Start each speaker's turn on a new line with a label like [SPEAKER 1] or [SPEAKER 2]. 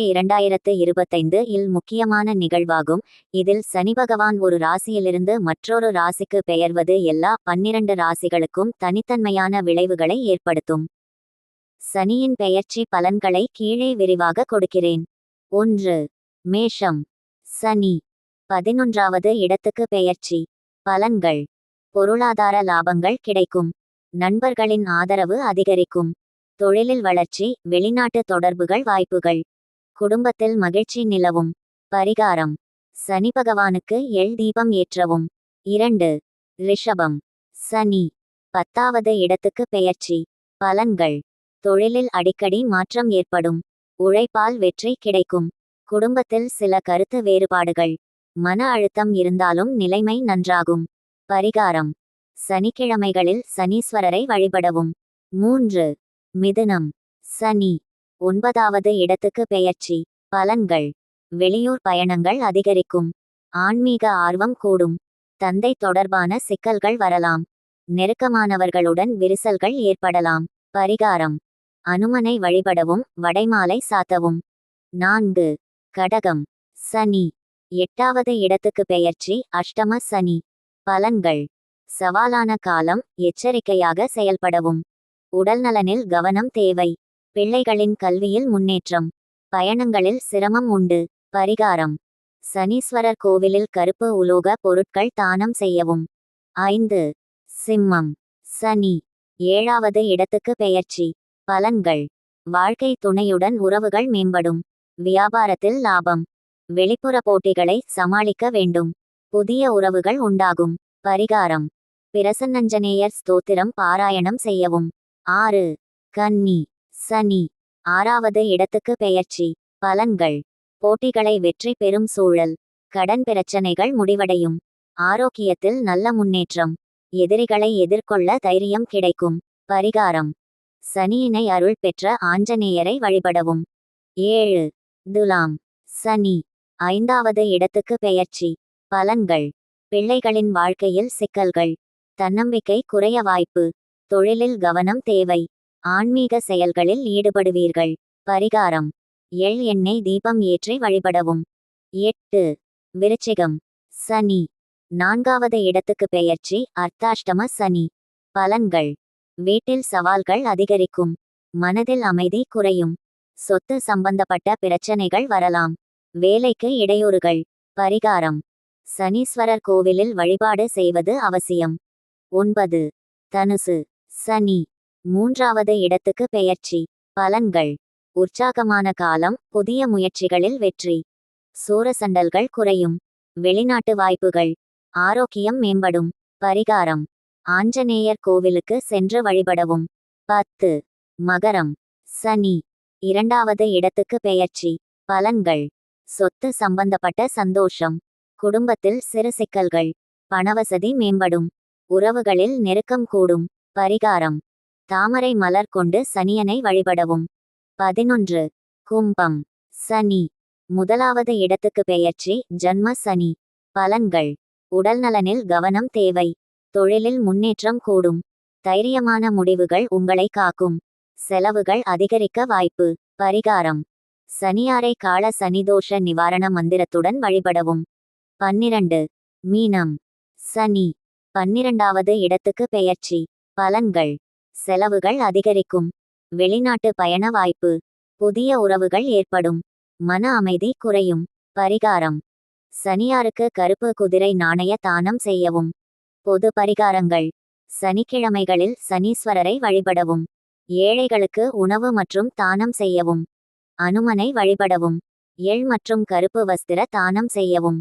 [SPEAKER 1] 2025 இல் முக்கியமான நிகழ்வாகும். இதில் சனி பகவான் ஒரு ராசியிலிருந்து மற்றொரு ராசிக்கு பெயர்வது எல்லா 12 ராசிகளுக்கும் தனித்தன்மையான விளைவுகளை ஏற்படுத்தும். சனியின் பெயர்ச்சி பலன்களை கீழே விரிவாக கொடுக்கிறேன். 1. மேஷம். சனி 11வது இடத்துக்கு பெயர்ச்சி. பலன்கள்: பொருளாதார லாபங்கள் கிடைக்கும். நண்பர்களின் ஆதரவு அதிகரிக்கும். தொழிலில் வளர்ச்சி, வெளிநாட்டு தொடர்புகள் வாய்ப்புகள். குடும்பத்தில் மகிழ்ச்சி நிலவும். பரிகாரம்: சனி பகவானுக்கு எள் தீபம் ஏற்றவும். 2. ரிஷபம். சனி 10வது இடத்துக்கு பெயர்ச்சி. பலன்கள்: தொழிலில் அடிக்கடி மாற்றம் ஏற்படும். உழைப்பால் வெற்றி கிடைக்கும். குடும்பத்தில் சில கருத்து வேறுபாடுகள். மன அழுத்தம் இருந்தாலும் நிலைமை நன்றாகும். பரிகாரம்: சனிக்கிழமைகளில் சனீஸ்வரரை வழிபடவும். 3. மிதுனம். சனி 9வது இடத்துக்கு பெயர்ச்சி. பலன்கள்: வெளியூர் பயணங்கள் அதிகரிக்கும். ஆன்மீக ஆர்வம் கூடும். தந்தை தொடர்பான சிக்கல்கள் வரலாம். நெருக்கமானவர்களுடன் விரிசல்கள் ஏற்படலாம். பரிகாரம்: அனுமனை வழிபடவும், வடைமாலை சாத்தவும். 4. கடகம். சனி 8வது இடத்துக்கு பெயர்ச்சி. அஷ்டம சனி. பலன்கள்: சவாலான காலம், எச்சரிக்கையாக செயல்படவும். உடல்நலனில் கவனம் தேவை. பிள்ளைகளின் கல்வியில் முன்னேற்றம். பயணங்களில் சிரமம் உண்டு. பரிகாரம்: சனீஸ்வரர் கோவிலில் கருப்பு உலோக பொருட்கள் தானம் செய்யவும். 5. சிம்மம். சனி 7வது இடத்துக்கு பெயர்ச்சி. பலன்கள்: வாழ்க்கை துணையுடன் உறவுகள் மேம்படும். வியாபாரத்தில் லாபம். வெளிப்புற போட்டிகளை சமாளிக்க வேண்டும். புதிய உறவுகள் உண்டாகும். பரிகாரம்: பிரசன்னஞ்சனேயர் ஸ்தோத்திரம் பாராயணம் செய்யவும். 6. கன்னி. சனி 6வது இடத்துக்கு பெயர்ச்சி. பலன்கள்: போட்டிகளை வெற்றி பெறும் சூழல். கடன் பிரச்சனைகள் முடிவடையும். ஆரோக்கியத்தில் நல்ல முன்னேற்றம். எதிரிகளை எதிர்கொள்ள தைரியம் கிடைக்கும். பரிகாரம்: சனியினை அருள் பெற்ற ஆஞ்சநேயரை வழிபடவும். 7. துலாம். சனி 5வது இடத்துக்கு பெயர்ச்சி. பலன்கள்: பிள்ளைகளின் வாழ்க்கையில் சிக்கல்கள். தன்னம்பிக்கை குறைய வாய்ப்பு. தொழிலில் கவனம் தேவை. ஆன்மீக செயல்களில் ஈடுபடுவீர்கள். பரிகாரம்: எள் எண்ணெய் தீபம் ஏற்றி வழிபடவும். 8. விருச்சிகம். சனி 4வது இடத்துக்கு பெயர்ச்சி. அர்த்தாஷ்டம சனி. பலன்கள்: வீட்டில் சவால்கள் அதிகரிக்கும். மனதில் அமைதி குறையும். சொத்து சம்பந்தப்பட்ட பிரச்சனைகள் வரலாம். வேலைக்கு இடையூறுகள். பரிகாரம்: சனீஸ்வரர் கோவிலில் வழிபாடு செய்வது அவசியம். 9. தனுசு. சனி 3வது இடத்துக்கு பெயர்ச்சி. பலன்கள்: உற்சாகமான காலம், புதிய முயற்சிகளில் வெற்றி. சூரசண்டல்கள் குறையும். வெளிநாட்டு வாய்ப்புகள். ஆரோக்கியம் மேம்படும். பரிகாரம்: ஆஞ்சநேயர் கோவிலுக்கு சென்று வழிபடவும். 10. மகரம். சனி 2வது இடத்துக்கு பெயர்ச்சி. பலன்கள்: சொத்து சம்பந்தப்பட்ட சந்தோஷம். குடும்பத்தில் சிறு சிக்கல்கள். பணவசதி மேம்படும். உறவுகளில் நெருக்கம் கூடும். பரிகாரம்: தாமரை மலர் கொண்டு சனியனை வழிபடவும். 11. கும்பம். சனி 1வது இடத்துக்கு பெயர்ச்சி. ஜன்ம சனி. பலன்கள்: உடல்நலனில் கவனம் தேவை. தொழிலில் முன்னேற்றம் கூடும். தைரியமான முடிவுகள் உங்களை காக்கும். செலவுகள் அதிகரிக்க வாய்ப்பு. பரிகாரம்: சனியாரை கால சனிதோஷ நிவாரண மந்திரத்துடன் வழிபடவும். 12. மீனம். சனி 12வது இடத்துக்கு பெயர்ச்சி. பலன்கள்: செலவுகள் அதிகரிக்கும். வெளிநாட்டு பயண வாய்ப்பு. புதிய உறவுகள் ஏற்படும். மன அமைதி குறையும். பரிகாரம்: சனியாருக்கு கருப்பு குதிரை நாணய தானம் செய்யவும். பொது பரிகாரங்கள்: சனிக்கிழமைகளில் சனீஸ்வரரை வழிபடவும். ஏழைகளுக்கு உணவு மற்றும் தானம் செய்யவும். அனுமனை வழிபடவும். எள் மற்றும் கருப்பு வஸ்திர தானம் செய்யவும்.